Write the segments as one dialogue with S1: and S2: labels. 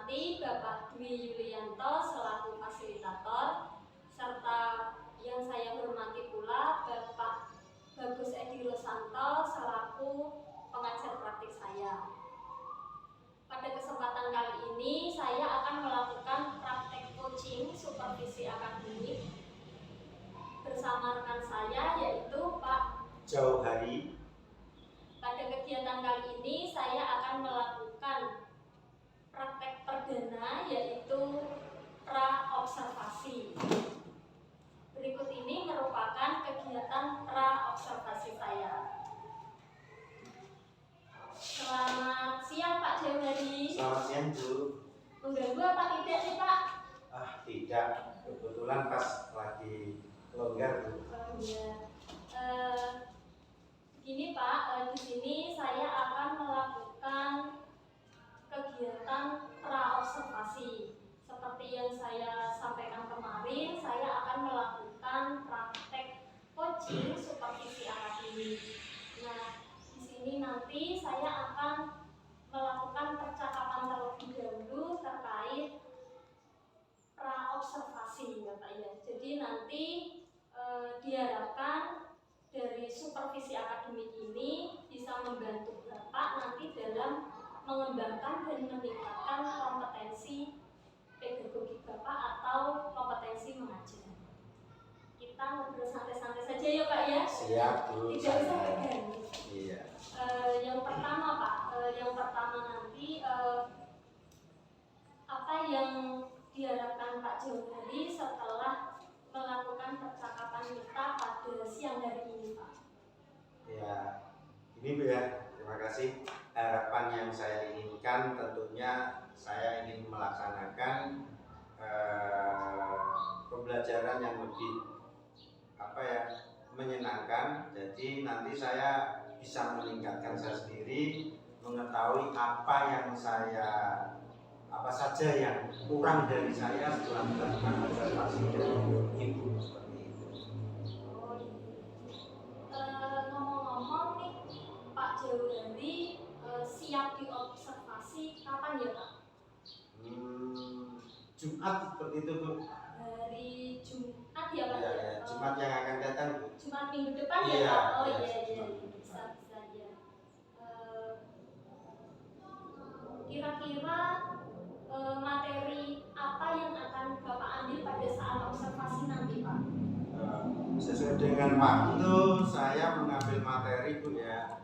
S1: hormati Bapak Dwi Yulianto selaku fasilitator, serta yang saya hormati pula Bapak Bagus Edi Rosanto selaku pengajar praktik saya. Pada kesempatan kali ini saya akan melakukan praktek coaching supervisi akademik bersama rekan saya yaitu Pak
S2: Jauhari.
S1: Pada kegiatan kali ini saya akan melakukan praktek perdana yaitu pra-observasi. Berikut ini merupakan kegiatan pra-observasi saya. Selamat siang Pak Jauhari.
S2: Selamat siang Bu.
S1: Mengganggu apa tidak nih Pak?
S2: Tidak, kebetulan pas lagi longgar Bu.
S1: Begini Pak, di sini saya akan melakukan kegiatan pra-observasi. Seperti yang saya sampaikan kemarin, saya akan melakukan praktek coaching supervisi akademik. Nah, di sini nanti saya akan melakukan percakapan terlebih dahulu terkait pra-observasi, Bapak ya. Jadi nanti diharapkan dari supervisi akademik ini bisa membantu Bapak nanti dalam mengembangkan dan meningkatkan kompetensi pedagogi Bapak atau kompetensi mengajar. Kita ngobrol santai-santai saja ya Pak ya.
S2: Siap Bu.
S1: Tidak usah tegang.
S2: Iya.
S1: Yang pertama Pak, yang pertama nanti apa yang diharapkan Pak Jauhari setelah melakukan percakapan kita pada siang hari ini Pak?
S2: Ya, ini Bu ya. Terima kasih. Harapan yang saya inginkan tentunya saya ingin melaksanakan pembelajaran yang lebih menyenangkan. Jadi nanti saya bisa meningkatkan saya sendiri, mengetahui apa saja yang kurang dari saya setelah melakukan observasi dari Ibu seperti itu.
S1: Ngomong-ngomong nih Pak Jauhari, siap diobservasi kapan ya Pak?
S2: Jumat seperti itu Bu.
S1: Hari Jumat ya Pak?
S2: Ya, Jumat yang akan datang Bu.
S1: Jumat minggu depan ya
S2: Iya,
S1: Pak? Oh
S2: iya,
S1: iya, bisa ya. Kira-kira materi apa yang akan Bapak ambil pada saat observasi nanti Pak?
S2: Sesuai dengan waktu saya mengambil materi Bu ya.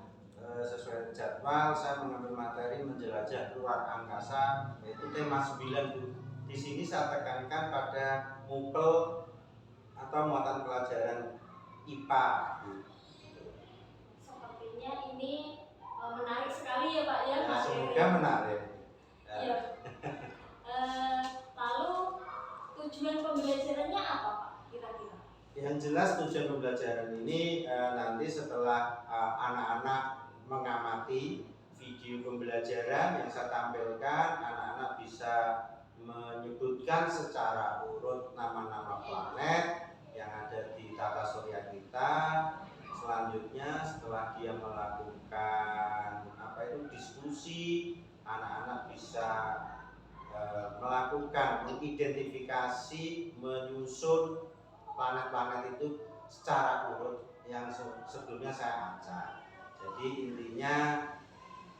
S2: Sesuai jadwal saya mengambil materi menjelajah luar angkasa, yaitu tema 9 Bu. Di sini saya tekankan pada mupel atau muatan pelajaran IPA Bu.
S1: Sepertinya ini menarik sekali ya Pak ya, materi.
S2: Semoga menarik.
S1: Ya. Lalu tujuan pembelajarannya apa Pak kira-kira?
S2: Yang jelas tujuan pembelajaran ini nanti setelah anak-anak mengamati video pembelajaran yang saya tampilkan, anak-anak bisa menyebutkan secara urut nama-nama planet yang ada di tata surya kita. Selanjutnya setelah dia melakukan diskusi, anak-anak bisa melakukan mengidentifikasi, menyusun planet-planet itu secara urut yang sebelumnya saya acak. Jadi intinya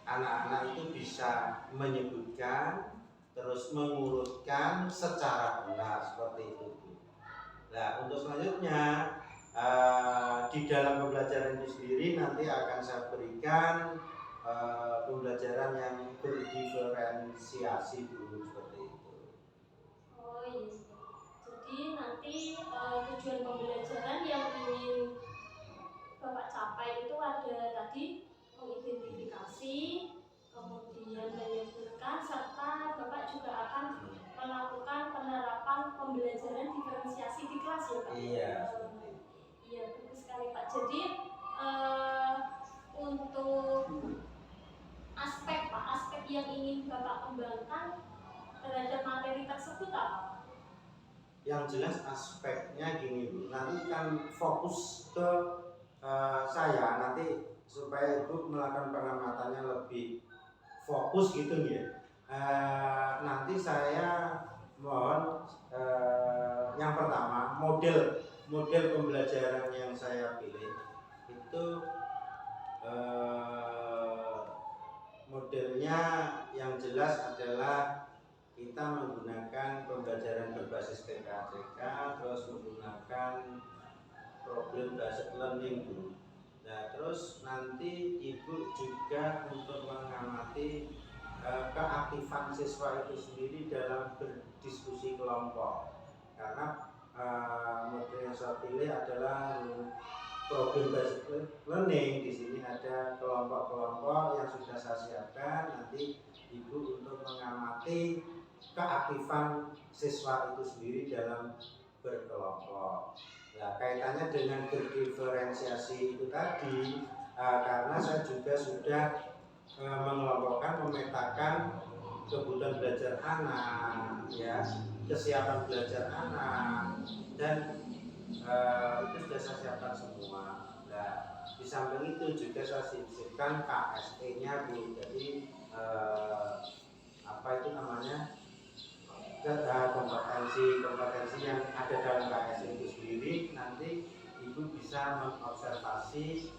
S2: anak-anak itu bisa menyebutkan terus mengurutkan secara benar seperti itu. Nah, untuk selanjutnya di dalam pembelajaran itu sendiri nanti akan saya berikan pembelajaran yang berdiferensiasi dulu seperti itu.
S1: Oh iya. Jadi nanti tujuan pembelajaran yang ingin Bapak capai itu ada tadi mengidentifikasi, kemudian menyebutkan, serta Bapak juga akan melakukan penerapan pembelajaran diferensiasi di kelas ya Pak?
S2: Iya.
S1: Iya, bagus sekali Pak. Jadi untuk aspek yang ingin Bapak kembangkan terhadap materi tersebut apa?
S2: Yang jelas aspeknya gini Bu, nanti kan fokus ke saya nanti supaya Ibu melakukan pengamatannya lebih fokus gitu ya. nanti saya mohon yang pertama model pembelajaran yang saya pilih itu modelnya yang jelas adalah kita menggunakan pembelajaran berbasis TPATK, terus menggunakan problem based learning dulu. Nah, terus nanti ibu juga untuk mengamati keaktifan siswa itu sendiri dalam berdiskusi kelompok, karena model yang saya pilih adalah problem based learning. Di sini ada kelompok-kelompok yang sudah saya siapkan. Nanti ibu untuk mengamati keaktifan siswa itu sendiri dalam berkelompok. Nah, kaitannya dengan berdiferensiasi itu tadi, karena saya juga sudah mengelompokkan, memetakan kebutuhan belajar anak, ya, kesiapan belajar anak, dan itu sudah saya siapkan semua. Nah, di samping itu juga saya sisipkan KSE-nya, Bu. Jadi apa itu namanya, kompetensi yang ada dalam KSE itu sendiri. Nanti ibu bisa mengobservasi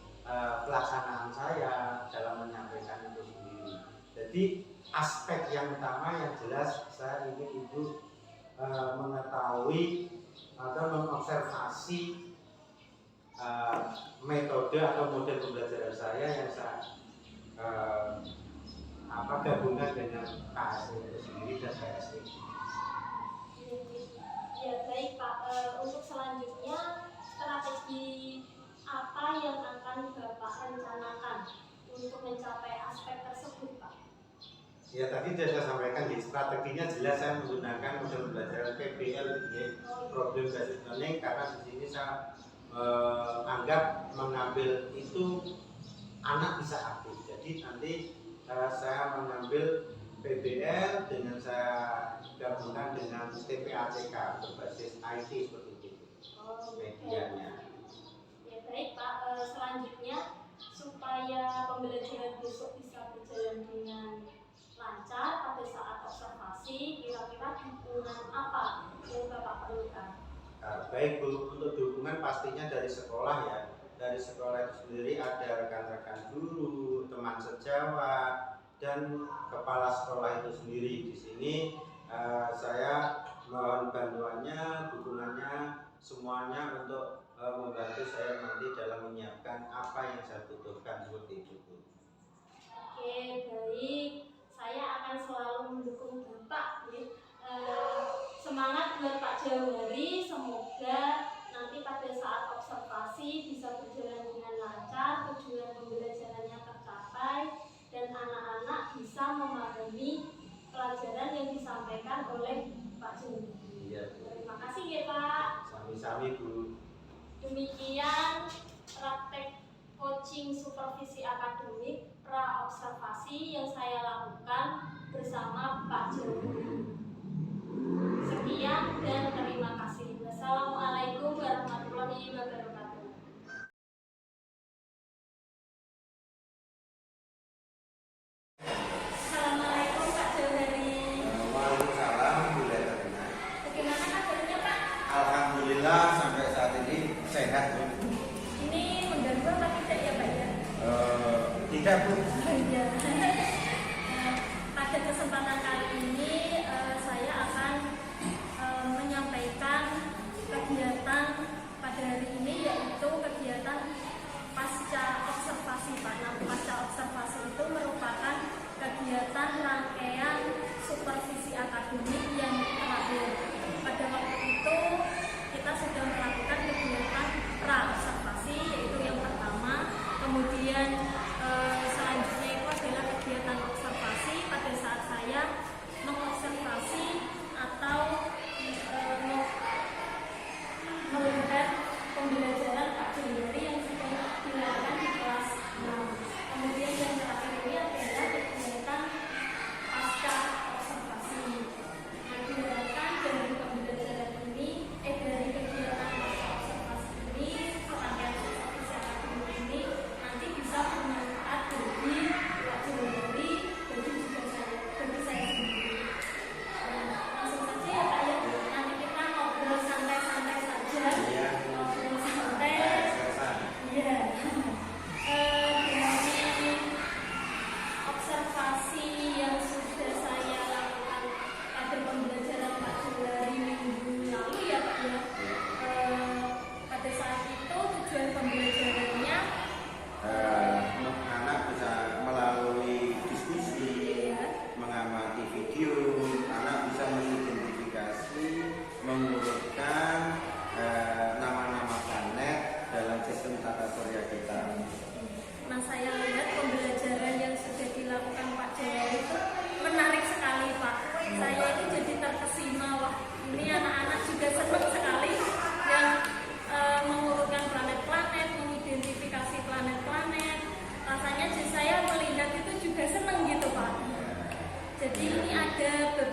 S2: pelaksanaan saya dalam menyampaikan itu sendiri. Jadi aspek yang utama yang jelas saya ingin ibu mengetahui atau mengobservasi metode atau model pembelajaran saya yang saya gabungan dengan KSE itu sendiri dan KSE.
S1: Ya baik Pak, untuk selanjutnya strategi apa yang akan Bapak rencanakan untuk mencapai aspek tersebut Pak?
S2: Ya, tadi sudah saya sampaikan, di strateginya jelas saya menggunakan model pembelajaran PBL, ya, problem based learning, karena di sini saya anggap mengambil itu anak bisa aktif. Jadi nanti saya mengambil PBL dengan saya gabungkan dengan TPATK berbasis IT seperti itu. Medianya.
S1: Ya baik Pak, selanjutnya supaya pembelajaran besok bisa berjalan dengan lancar pada saat observasi, kira-kira dukungan apa yang Bapak perlukan?
S2: Baik Bu, untuk dukungan pastinya dari sekolah, ya. Dari sekolah itu sendiri ada rekan-rekan guru, teman sejawat, dan kepala sekolah itu sendiri. Di sini saya mohon bantuannya, dukungannya, semuanya untuk membantu saya nanti dalam menyiapkan apa yang saya butuhkan seperti itu, Bu.
S1: Oke, baik. Saya akan selalu mendukung Bapak. Semangat buat Pak Jawari. Semoga nanti pada saat observasi bisa berjalan dengan lancar, tujuan pembelajarannya tercapai, dan anak-anak bisa memahami pelajaran yang disampaikan oleh Pak Jawari.
S2: Iya, Bu.
S1: Terima kasih ya Pak.
S2: Sami-sami, Bu.
S1: Demikian praktek coaching supervisi akademik pra observasi yang saya lakukan bersama Pak Jawari. Sekian dan terima kasih. Wassalamualaikum warahmatullahi wabarakatuh. Assalamualaikum Pak Jawari.
S2: Waalaikumsalam, Bu Leterina.
S1: Bagaimana kabarnya Pak?
S2: Alhamdulillah sampai saat ini sehat, Bu.
S1: Ini mengganggu apa tidak ya Pak ya?
S2: Tidak, Bu.
S1: Iya. Pada kesempatan kali ini saya akan menyampaikan kegiatan pada hari ini, yaitu kegiatan pasca observasi Pak. Nah, pasca observasi itu merupakan kegiatan rangkaian supervisi akademik yang terakhir. Pada waktu itu kita sudah melakukan kegiatan pra observasi, yaitu yang pertama. Kemudian selanjutnya itu adalah kegiatan observasi pada saat saya mengobservasi atau melihat pembelajaran Pak Jawari yang sudah dilakukan di kelas 6. Kemudian yang terakhir ini adalah kegiatan pasca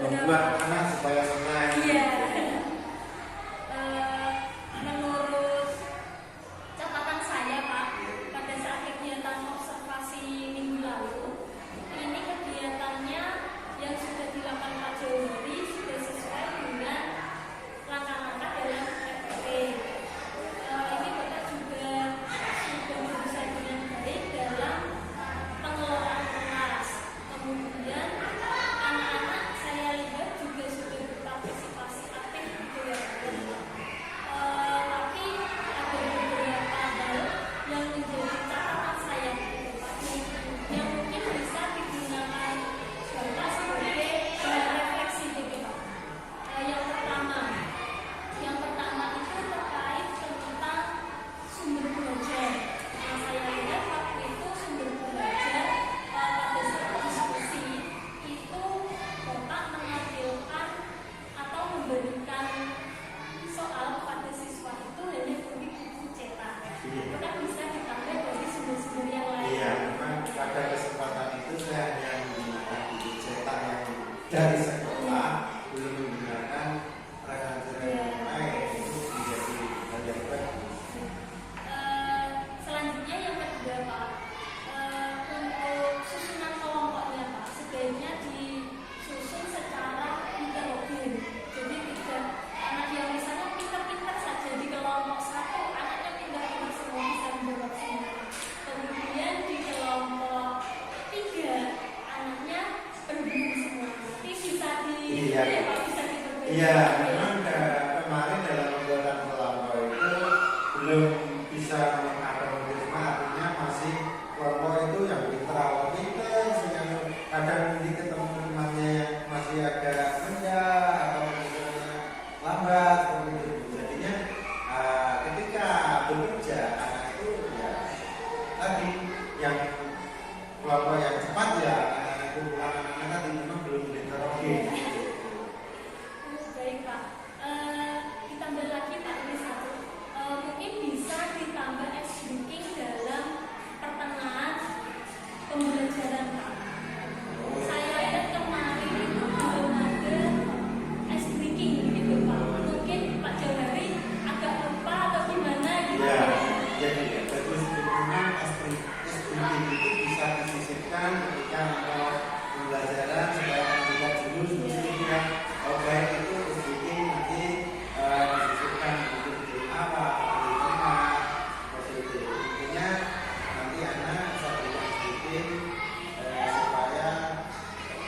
S2: membuat anak supaya senang.
S1: Iya. Menurut catatan saya Pak, pada saat kegiatan observasi minggu lalu, ini kegiatannya yang sudah dilakukan Pak Johari sudah sesuai dengan langkah-langkah dalam RPP. Ini Bapak juga sudah berusaha dengan baik dalam pengelolaan kelas. Kemudian anak-anak saya lihat juga sudah berpartisipasi aktif gitu ya. Tapi ada beberapa hal yang menjadi catatan saya gitu Pak, yang mungkin bisa digunakan Bapak sebagai bahan refleksi gitu Pak. Yang pertama itu terkait tentang sumber belajar. Yang saya lihat waktu itu sumber belajar pada saat diskusi itu Bapak menampilkan atau memberikan soal pada siswa itu hanya berupa buku cetak. Itu kan bisa ditambah dari sumber-sumber yang lain.
S2: Iya, memang pada kesempatan itu saya hanya menggunakan buku cetak yang dari sekolah, belum menggunakan referensi yang lain. Itu menjadi hal yang bagus.
S1: Selanjutnya yang kedua Pak, untuk susunan kelompoknya Pak, sebaiknya disusun secara heterogen. Jadi tidak anak yang misalnya pintar-pintar saja di kelompok satu, anaknya pintar-pintar semua bisa menjawab semua. Kemudian di kelompok tiga, anaknya pendidik semua. Nanti bisa
S2: Iya.
S1: bisa diperbaiki.
S2: Iya, memang kemarin dalam pembuatan kelompok itu belum bisa mengakomodir, artinya masih kelompok itu yang pintar awal pintar, sehingga kadang nanti ketemu temannya yang masih agak rendah atau misalnya lambat, seperti itu. Jadinya ketika bekerja anak itu ya tadi yang kelompok yang cepat ya anak kumpulan anak-anak tadi memang belum heterogen.
S1: Baik Pak, ditambah lagi Pak ini satu, mungkin bisa ditambah ice breaking dalam pertengahan pembelajaran Pak. Saya lihat kemarin itu belum ada ice breaking gitu Pak. Mungkin Pak Johari agak lupa atau gimana gitu.
S2: Ya, jadi bagus memang SPG itu bisa disisipkan ketika mau pembelajaran supaya tidak jenuh seperti itu ya. Oh baik itu SPG nanti disisipkan di awal, di tengah, seperti itu. Intinya nanti anak bisa berikan SPG supaya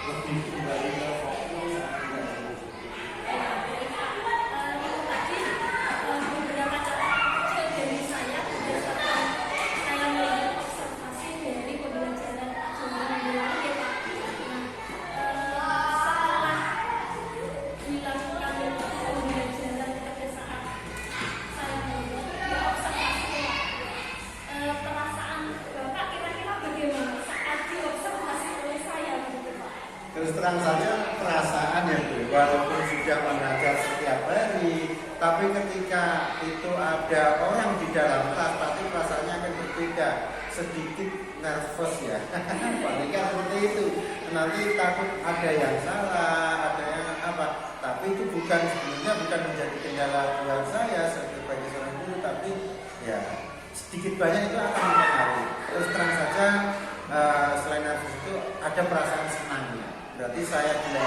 S2: lebih kembali ke fokus dan tidak jenuh.
S1: Tadi beberapa catatan kecil dari saya berdasarkan saya melihat observasi dari pembelajaran Pak Johari ya Pak. Setelah dilakukan pembelajaran pada saat saya melihat observasi perasaan Bapak kira-kira bagaimana saat diobservasi oleh saya begitu Pak?
S2: Terus terang saja perasaan yang walaupun sudah mengajar setiap hari, tapi ketika itu ada orang di dalam kelas, pasti perasaannya akan berbeda, sedikit nervous ya. Paling kan seperti itu. Nanti takut ada yang salah, ada yang apa. Tapi itu sebenarnya bukan menjadi kendala buat saya sebagai seorang guru, tapi ya sedikit banyak itu akan mempengaruhi. Terus terang saja selain nervous itu ada perasaan senangnya. Berarti saya bila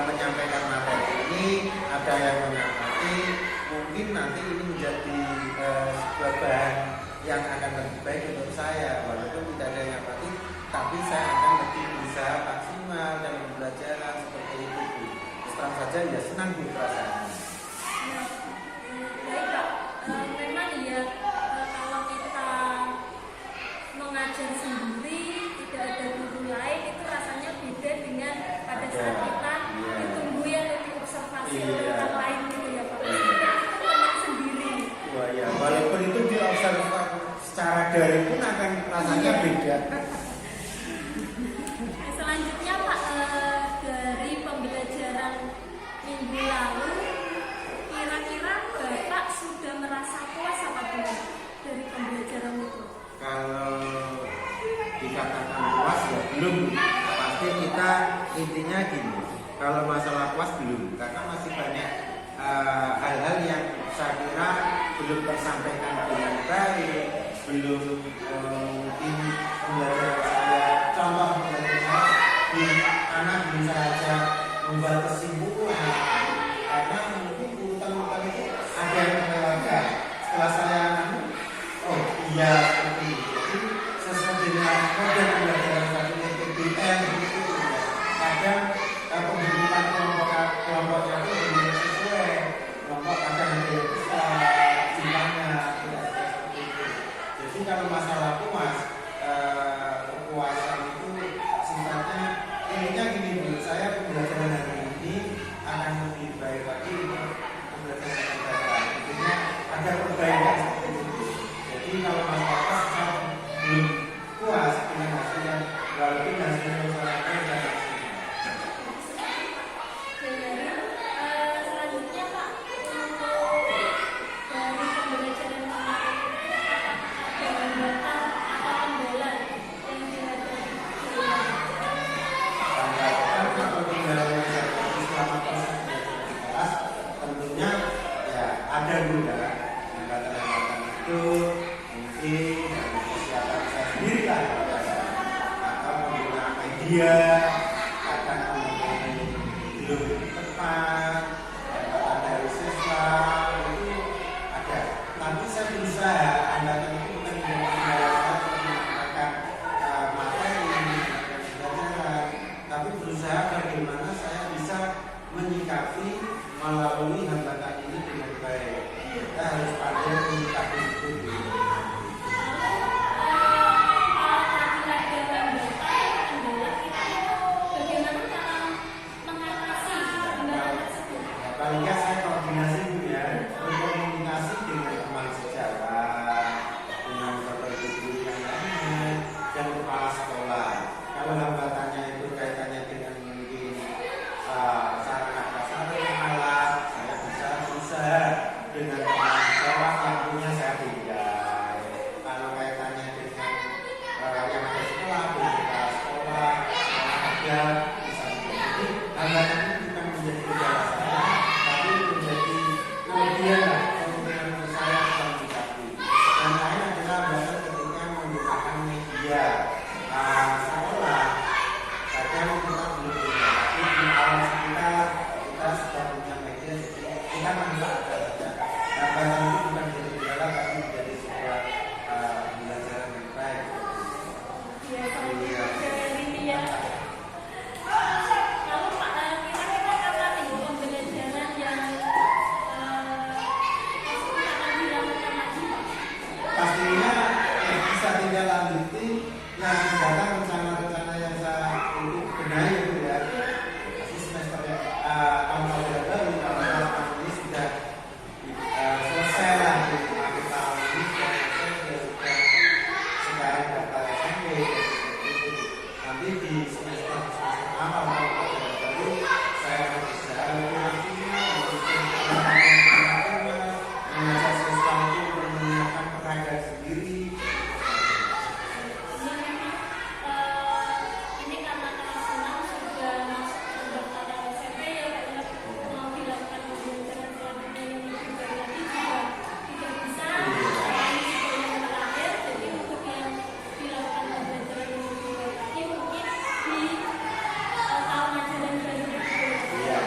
S2: menyampaikan materi ini ada yang mengamati, mungkin nanti ini menjadi sebuah bahan yang akan lebih baik untuk saya, walaupun tidak ada yang mengamati, tapi saya akan lebih bisa maksimal dalam pembelajaran seperti itu. Terus terang saja ya senang Bu perasaannya.
S1: Baik Pak, memang ya kalau kita mengajar sendiri tidak ada guru lain itu rasanya beda dengan pada saat kita ditunggu ya untuk diobservasi oleh orang lain gitu ya Pak. Kita teman sendiri.
S2: Wah ya, walaupun itu diobservasi secara daring pun akan rasanya beda.
S1: Selanjutnya Pak, dari pembelajaran minggu lalu, kira-kira Bapak sudah merasa puas apa belum dari pembelajaran itu?
S2: Kalau intinya gini, kalau masalah puas belum, karena masih banyak hal-hal yang saya kira belum tersampaikan dengan baik, belum mungkin pembelajaran saya, contoh pembelajaran di anak bisa saja membuat kesimpulan, karena mungkin urutan-urutan itu ada yang melewatkan. Setelah saya oh iya seperti itu, jadi sesuai dengan model pembelajaran satu PBN itu kadang pembentukan kelompoknya itu belum sesuai, kelompok kadang ada yang besar jumlahnya, tidak seperti itu. Jadi kalau masalah puas, kepuasan itu sifatnya intinya gini Bu, saya pembelajaran hari ini akan lebih baik lagi untuk pembelajaran yang akan datang. Intinya ada perbaikan seperti itu. Jadi kalau masalah puas saya belum puas dengan hasil yang walaupun hasilnya usahakan dan
S1: Selanjutnya Pak, untuk dari pembelajaran kemarin ada hambatan atau kendala yang dihadapi
S2: tentunya ya ada juga hambatan-hambatan itu mungkin dari persiapan saya sendiri lah atau penggunaan media akan belum tepat, hambatan dari siswa itu ada. Nanti saya berusaha hambatan itu bukan menjadi kendala saya untuk menggunakan materi menggunakan pembelajaran, tapi berusaha bagaimana saya bisa menyikapi melalui hambatan ini dengan baik. Kita harus pandai menyikapi itu. Paling nggak saya koordinasi dulu ya, berkomunikasi dengan teman sejawat, dengan bapak ibu yang lainnya, dan kepala sekolah. Kalau hambatannya itu kaitannya dengan mungkin sarana prasarana alat, saya bisa berusaha dengan kepala sekolah yang punya saya berikan. Kalau kaitannya dengan yang ada sekolah, dengan kepala sekolah, ada bisa menjadi hambatan itu bukan menjadi kendala saya, tapi menjadi kelebihan saya bisa menyikapi. Dan lain adalah hambatan ketika menggunakan media sekolah. Kadang kita belum punya, tapi di awal kita sudah punya media, jadi kita manfaatkan saja. Hambatan itu bukan menjadi kendala, tapi menjadi sebuah pembelajaran yang baik.
S1: Lalu Pak, kira-kira kapan nih pembelajaran yang akan dilakukan lagi Pak?
S2: Pastinya bisa tinggal lanjuti yang datang rencana-rencana yang saya itu benahi itu ya. Pasti semester tahun ajaran baru tahun ini sudah selesai lah di akhir tahun ini sudah sekarang daftar SMP. Nanti di semester awal tahun ajaran baru saya akan berusaha lebih maksimal mengajar siswa itu menggunakan peragaan sendiri.
S1: Ini karena kelas 6 sudah masuk pendaftaran SMP ya Pak, ya, mau dilakukan pembelajaran selanjutnya yang lebih baik lagi juga tidak bisa ini sekolah yang terakhir, jadi untuk yang dilakukan pembelajaran yang lebih baik lagi mungkin di tahun ajaran baru
S2: Iya.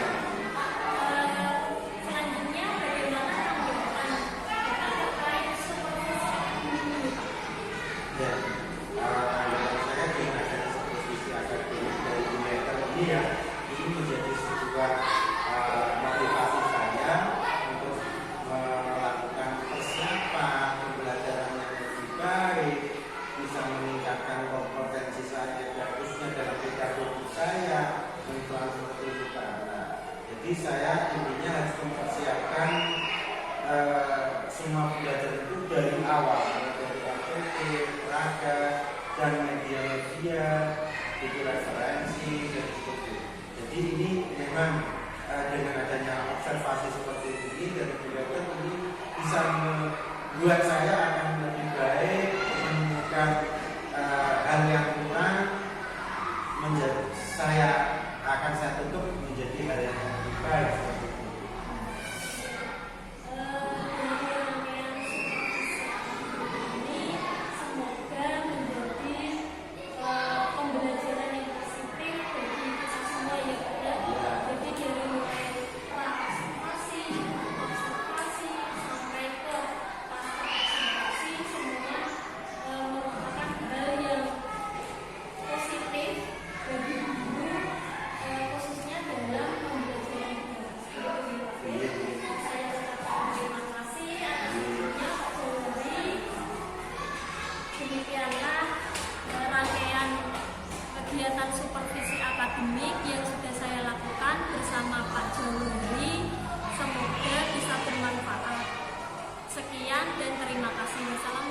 S1: selanjutnya bagaimana tanggapan Bapak terkait supervisi akademik Pak?
S2: Ya, tanggapan saya dengan adanya supervisi akademik dari Unilever ini ya, ini menjadi sebuah motivasi saya untuk melakukan persiapan pembelajaran yang lebih baik, bisa meningkatkan kompetensi saya dan khususnya dalam pedagogi saya untuk seperti itu karena. Jadi saya intinya harus mempersiapkan semua pembelajaran itu dari awal, dari APP, peraga, dan media-media, itu referensi dan seperti itu. Jadi ini memang dengan adanya observasi seperti ini dan Unilever ini bisa membuat saya akan lebih baik menemukan hal yang kurang, menjadi saya akan
S1: demikianlah rangkaian kegiatan supervisi akademik yang sudah saya lakukan bersama Pak Jawari. Semoga bisa bermanfaat. Sekian dan terima kasih. Wassalamualaikum.